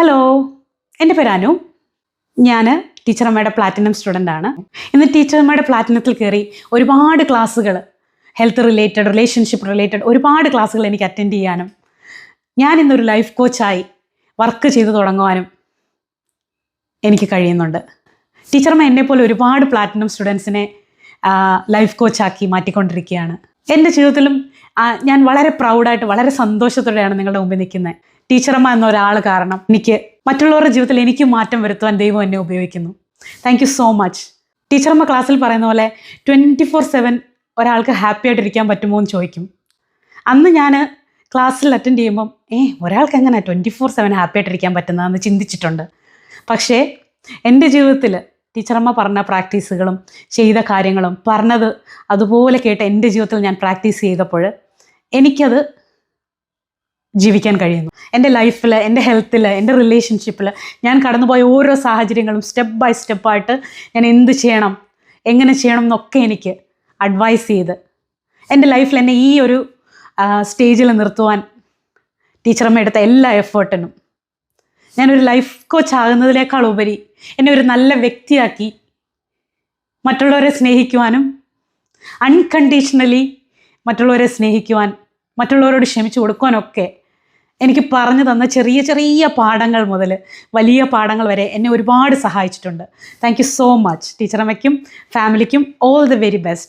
Hello, എൻ്റെ പേര് അനു. ഞാൻ ടീച്ചറമ്മയുടെ പ്ലാറ്റിനം സ്റ്റുഡൻ്റ് ആണ്. ഇന്ന് ടീച്ചറമ്മയുടെ പ്ലാറ്റിനത്തിൽ കയറി ഒരുപാട് ക്ലാസ്സുകൾ, ഹെൽത്ത് റിലേറ്റഡ്, റിലേഷൻഷിപ്പ് റിലേറ്റഡ് ഒരുപാട് ക്ലാസ്സുകൾ എനിക്ക് അറ്റൻഡ് ചെയ്യാനും ഞാൻ ഇന്നൊരു ലൈഫ് കോച്ചായി വർക്ക് ചെയ്തു തുടങ്ങുവാനും എനിക്ക് കഴിയുന്നുണ്ട്. ടീച്ചറമ്മ എന്നെപ്പോലെ ഒരുപാട് പ്ലാറ്റിനം സ്റ്റുഡൻസിനെ ലൈഫ് കോച്ചാക്കി മാറ്റിക്കൊണ്ടിരിക്കുകയാണ്. എൻ്റെ ജീവിതത്തിലും ഞാൻ വളരെ പ്രൗഡായിട്ട് വളരെ സന്തോഷത്തോടെയാണ് നിങ്ങളുടെ മുമ്പിൽ നിൽക്കുന്നത്. ടീച്ചറമ്മ എന്ന ഒരാൾ കാരണം എനിക്ക് മറ്റുള്ളവരുടെ ജീവിതത്തിൽ എനിക്ക് മാറ്റം വരുത്തുവാൻ ദൈവം എന്നെ ഉപയോഗിക്കുന്നു. Thank you so much. ടീച്ചറമ്മ ക്ലാസ്സിൽ പറയുന്ന പോലെ 24/7 ഒരാൾക്ക് ഹാപ്പി ആയിട്ടിരിക്കാൻ പറ്റുമോ എന്ന് ചോദിക്കും. അന്ന് ഞാൻ ക്ലാസ്സിൽ അറ്റൻഡ് ചെയ്യുമ്പം ഒരാൾക്ക് എങ്ങനെ 24/7 ഹാപ്പി ആയിട്ടിരിക്കാൻ പറ്റുന്നതെന്ന് ചിന്തിച്ചിട്ടുണ്ട്. പക്ഷേ എൻ്റെ ജീവിതത്തിൽ ടീച്ചറമ്മ പറഞ്ഞ പ്രാക്ടീസുകളും ചെയ്ത കാര്യങ്ങളും പറഞ്ഞത് അതുപോലെ കേട്ട് എൻ്റെ ജീവിതത്തിൽ ഞാൻ പ്രാക്ടീസ് ചെയ്തപ്പോൾ എനിക്കത് ജീവിക്കാൻ കഴിയുന്നു. എൻ്റെ ലൈഫിൽ, എൻ്റെ ഹെൽത്തിൽ, എൻ്റെ റിലേഷൻഷിപ്പിൽ ഞാൻ കടന്നുപോയ ഓരോ സാഹചര്യങ്ങളും സ്റ്റെപ്പ് ബൈ സ്റ്റെപ്പായിട്ട് ഞാൻ എന്ത് ചെയ്യണം, എങ്ങനെ ചെയ്യണം എന്നൊക്കെ എനിക്ക് അഡ്വൈസ് ചെയ്ത് എൻ്റെ ലൈഫിൽ എന്നെ ഈ ഒരു സ്റ്റേജിൽ നിർത്തുവാൻ ടീച്ചറമ്മ എടുത്ത എല്ലാ എഫേർട്ടിനും ഞാനൊരു ലൈഫ് കോച്ച് ആകുന്നതിനേക്കാൾ ഉപരി എന്നെ ഒരു നല്ല വ്യക്തിയാക്കി മറ്റുള്ളവരെ സ്നേഹിക്കുവാനും അൺകണ്ടീഷണലി മറ്റുള്ളവരെ സ്നേഹിക്കുവാൻ, മറ്റുള്ളവരോട് ക്ഷമിച്ചു കൊടുക്കുവാനൊക്കെ എനിക്ക് പറഞ്ഞു തന്ന ചെറിയ ചെറിയ പാഠങ്ങൾ മുതൽ വലിയ പാഠങ്ങൾ വരെ എന്നെ ഒരുപാട് സഹായിച്ചിട്ടുണ്ട്. Thank you so much. ടീച്ചറമ്മയ്ക്കും ഫാമിലിക്കും ഓൾ ദി വെരി ബെസ്റ്റ്.